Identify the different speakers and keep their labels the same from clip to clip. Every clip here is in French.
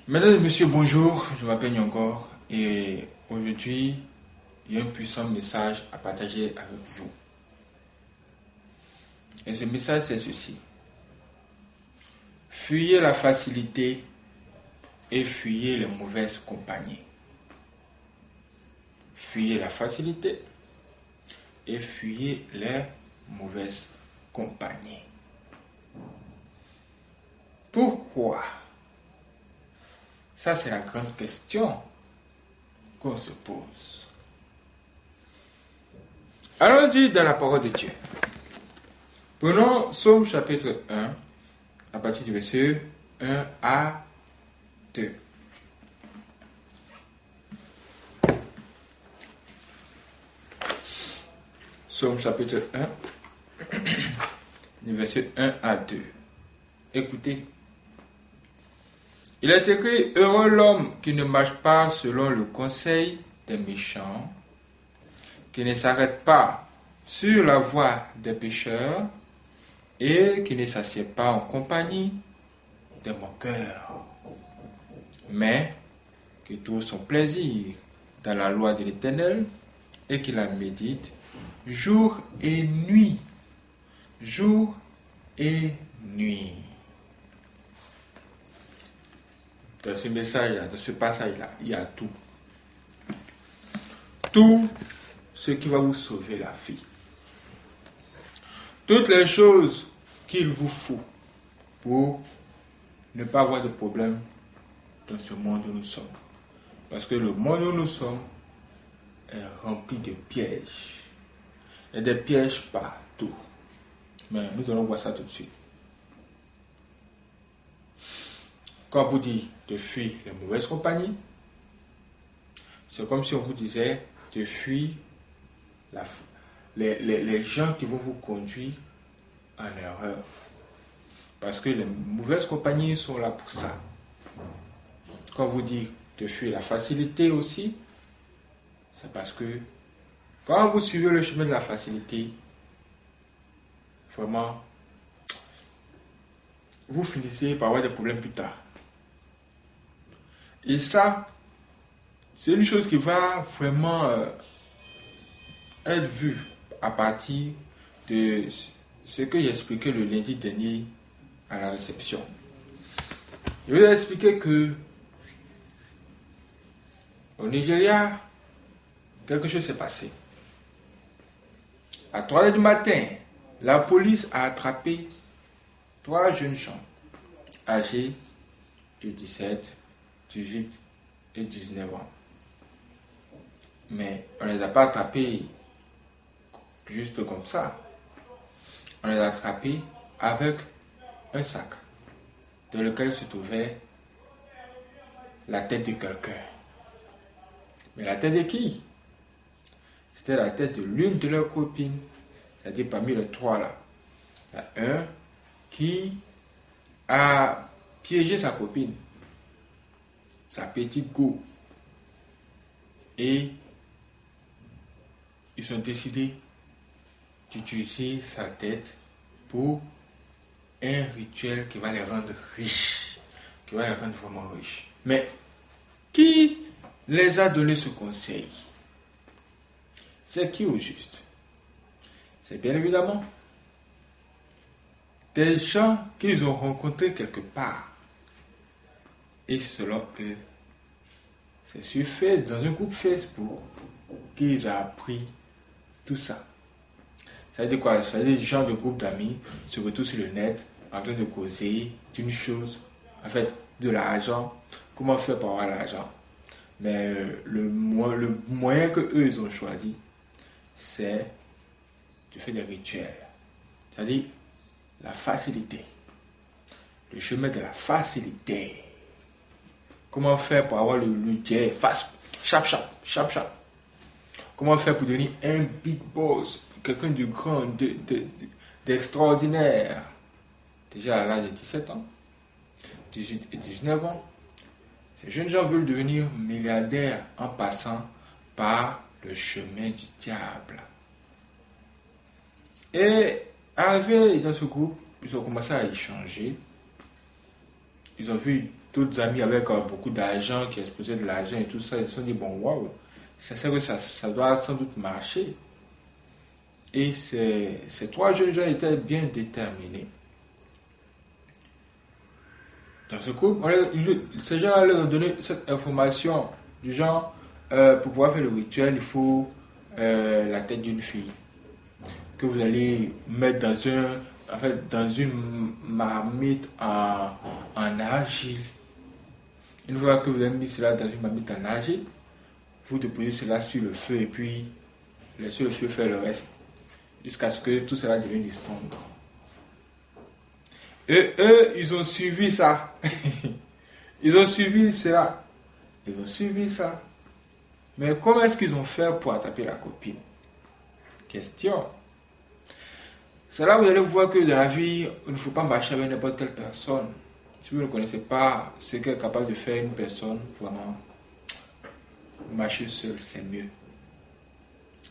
Speaker 1: Mesdames et messieurs, bonjour, je m'appelle Nyongor et aujourd'hui, il y a un puissant message à partager avec vous. Et ce message, c'est ceci. Fuyez la facilité et fuyez les mauvaises compagnies. Fuyez la facilité et fuyez les mauvaises compagnies. Pourquoi? Ça, c'est la grande question qu'on se pose. Allons-y dans la parole de Dieu. Prenons Psaume chapitre 1, à partir du verset 1 à 2. Psaume chapitre 1, du verset 1 à 2. Écoutez. Il est écrit, heureux l'homme qui ne marche pas selon le conseil des méchants, qui ne s'arrête pas sur la voie des pécheurs et qui ne s'assied pas en compagnie des moqueurs, mais qui trouve son plaisir dans la loi de l'Éternel et qui la médite jour et nuit. Jour et nuit. Dans ce message-là, dans ce passage-là, il y a tout. Tout ce qui va vous sauver la vie. Toutes les choses qu'il vous faut pour ne pas avoir de problème dans ce monde où nous sommes. Parce que le monde où nous sommes est rempli de pièges. Il y a des pièges partout. Mais nous allons voir ça tout de suite. Quand on vous dit de fuir les mauvaises compagnies, c'est comme si on vous disait de fuir les gens qui vont vous conduire en erreur. Parce que les mauvaises compagnies sont là pour ça. Quand on vous dit de fuir la facilité aussi, c'est parce que quand vous suivez le chemin de la facilité, vraiment, vous finissez par avoir des problèmes plus tard. Et ça, c'est une chose qui va vraiment être vue à partir de ce que j'ai expliqué le lundi dernier à la réception. Je vous ai expliqué que au Nigeria, quelque chose s'est passé. À 3 heures du matin, la police a attrapé 3 jeunes gens âgés de 17, 18 et 19 ans. Mais on ne les a pas attrapés juste comme ça. On les a attrapés avec un sac dans lequel se trouvait la tête de quelqu'un. Mais la tête de qui? C'était la tête de l'une de leurs copines. C'est-à-dire parmi les 3 là. Il y a un qui a piégé sa copine, sa petite go. Et ils ont décidé d'utiliser sa tête pour un rituel qui va les rendre riches. Qui va les rendre vraiment riches. Mais qui les a donné ce conseil? C'est qui au juste? C'est bien évidemment des gens qu'ils ont rencontrés quelque part. Et selon eux, c'est sur dans un groupe Facebook qu'ils ont appris tout ça. Ça veut dire quoi? Ça veut dire des gens de groupe d'amis se retrouvent sur le net en train de causer d'une chose, en fait, de l'argent. Comment faire pour avoir l'argent? Mais le moyen que eux ils ont choisi, c'est de faire des rituels. C'est-à-dire la facilité. Le chemin de la facilité. Comment faire pour avoir le jet fast, chap. Comment faire pour devenir un big boss, quelqu'un de grand, d'extraordinaire. Déjà à l'âge de 17 ans, 18 et 19 ans. Ces jeunes gens veulent devenir milliardaires en passant par le chemin du diable. Et arrivés dans ce groupe, ils ont commencé à échanger. Ils ont vu d'autres amis avec beaucoup d'argent, qui exposaient de l'argent et tout ça, ils se sont dit, bon, waouh, c'est que ça doit sans doute marcher. Et ces trois jeunes gens étaient bien déterminés. Dans ce coup, ces gens leur ont donné cette information du genre, pour pouvoir faire le rituel, il faut la tête d'une fille que vous allez mettre dans une marmite en argile. Une fois que vous avez mis cela dans une marmite en argile, vous déposez cela sur le feu et puis laissez le feu faire le reste jusqu'à ce que tout cela devienne des cendres. Et eux, ils ont suivi ça. Ils ont suivi cela. Ils ont suivi ça. Mais comment est-ce qu'ils ont fait pour attraper la copine? Question. C'est là où vous allez voir que dans la vie, il ne faut pas marcher avec n'importe quelle personne. Si vous ne connaissez pas ce qu'est capable de faire une personne, vraiment, marcher seul, c'est mieux.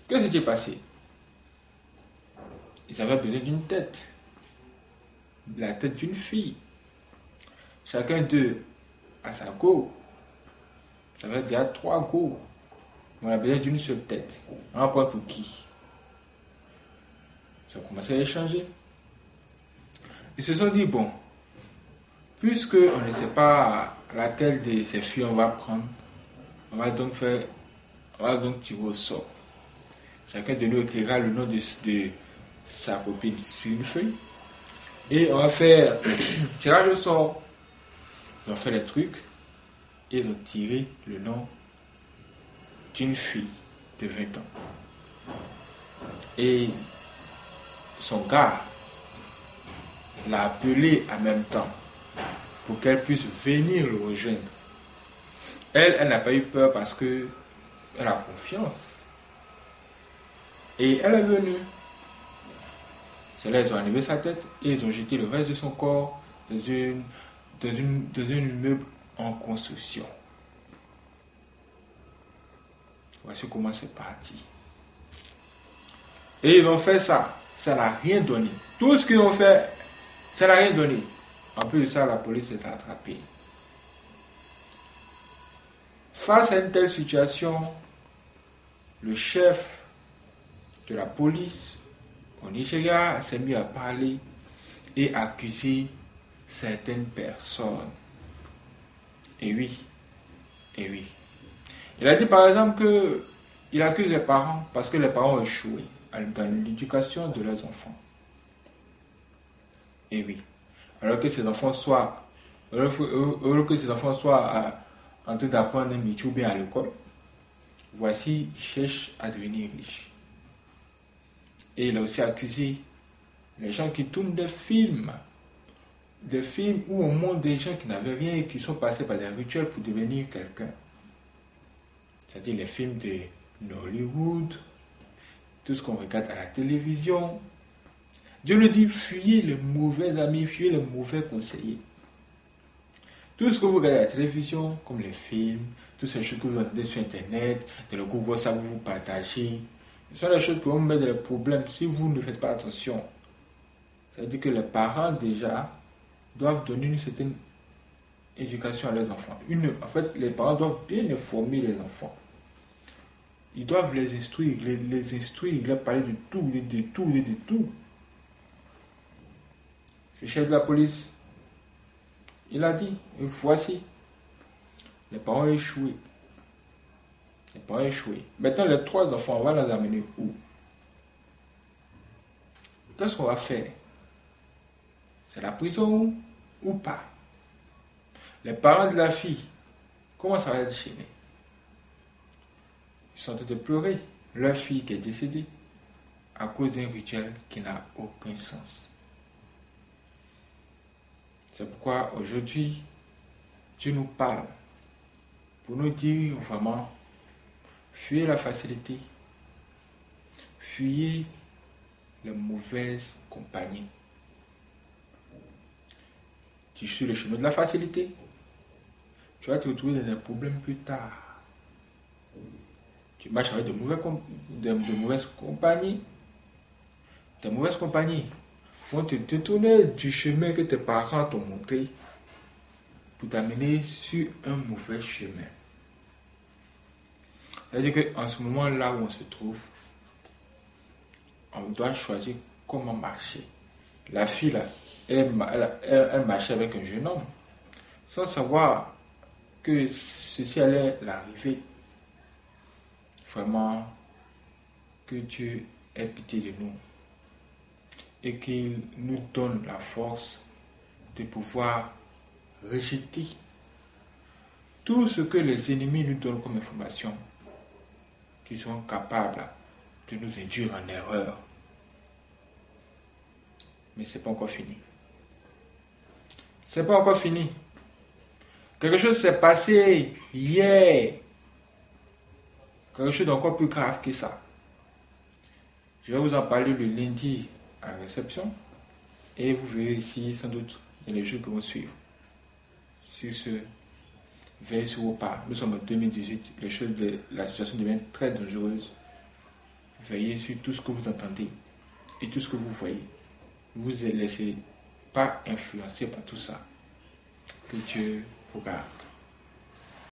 Speaker 1: Que s'est-il passé? Ils avaient besoin d'une tête. La tête d'une fille. Chacun d'eux a sa go. Ça veut dire 3 go. On a besoin d'une seule tête. On va prendre pour qui? Ils ont commencé à échanger. Ils se sont dit, bon, puisque on ne sait pas laquelle de ces filles on va prendre, on va donc tirer au sort. Chacun de nous écrira le nom de sa copine sur une feuille. Et on va faire tirage au sort. Ils ont fait les trucs. Et ils ont tiré le nom d'une fille de 20 ans. Et son gars l'a appelée en même temps pour qu'elle puisse venir le rejoindre. Elle n'a pas eu peur parce que elle a confiance. Et elle est venue. C'est là qu'ils ont enlevé sa tête et ils ont jeté le reste de son corps dans un immeuble en construction. Voici comment c'est parti. Et ils ont fait ça. Ça n'a rien donné. Tout ce qu'ils ont fait, ça n'a rien donné. En plus de ça, la police est attrapée. Face à une telle situation, le chef de la police au Nigeria s'est mis à parler et accuser certaines personnes. Et oui. Il a dit par exemple qu'il accuse les parents parce que les parents ont échoué dans l'éducation de leurs enfants. Et oui. Alors que ces enfants soient en train d'apprendre un métier ou bien à l'école, voici, ils cherchent à devenir riches. Et il a aussi accusé les gens qui tournent des films où on montre des gens qui n'avaient rien et qui sont passés par des rituels pour devenir quelqu'un. C'est-à-dire les films de Hollywood, tout ce qu'on regarde à la télévision. Dieu nous dit, fuyez les mauvais amis, fuyez les mauvais conseillers. Tout ce que vous regardez à la télévision, comme les films, toutes ces choses que vous entendez sur Internet, dans le groupe WhatsApp, vous partagez, ce sont les choses qui vont vous mettre dans les problèmes si vous ne faites pas attention. Ça veut dire que les parents, déjà, doivent donner une certaine éducation à leurs enfants. En fait, les parents doivent bien informer les enfants. Ils doivent les instruire, leur parler de tout. Le chef de la police, il a dit, voici, les parents ont échoué. Maintenant, les 3 enfants, on va les amener où? Qu'est-ce qu'on va faire? C'est la prison ou pas? Les parents de la fille, comment ça va être déchaîné? Ils sont en train de pleurer. Leur fille qui est décédée à cause d'un rituel qui n'a aucun sens. C'est pourquoi aujourd'hui, Dieu nous parle pour nous dire vraiment, fuyez la facilité, fuyez les mauvaises compagnies. Tu suis le chemin de la facilité, tu vas te retrouver dans un problème plus tard. Tu marches avec de mauvaises compagnies. Des mauvaises compagnies vont te détourner du chemin que tes parents t'ont montré. pour t'amener sur un mauvais chemin. C'est-à-dire qu'en ce moment là où on se trouve, on doit choisir comment marcher. La fille là, elle marchait avec un jeune homme, sans savoir que ceci allait l'arriver. Vraiment, que Dieu ait pitié de nous et qu'il nous donne la force de pouvoir rejeter tout ce que les ennemis nous donnent comme information, qui sont capables de nous induire en erreur. Mais ce n'est pas encore fini. C'est pas encore fini. Quelque chose s'est passé hier. Quelque chose d'encore plus grave que ça. Je vais vous en parler le lundi à la réception. Et vous verrez ici sans doute dans les jours qui vont suivre. Sur ce, veillez sur vos pas. Nous sommes en 2018. La situation devient très dangereuse. Veillez sur tout ce que vous entendez et tout ce que vous voyez. Ne vous laissez pas influencer par tout ça. Que Dieu vous garde.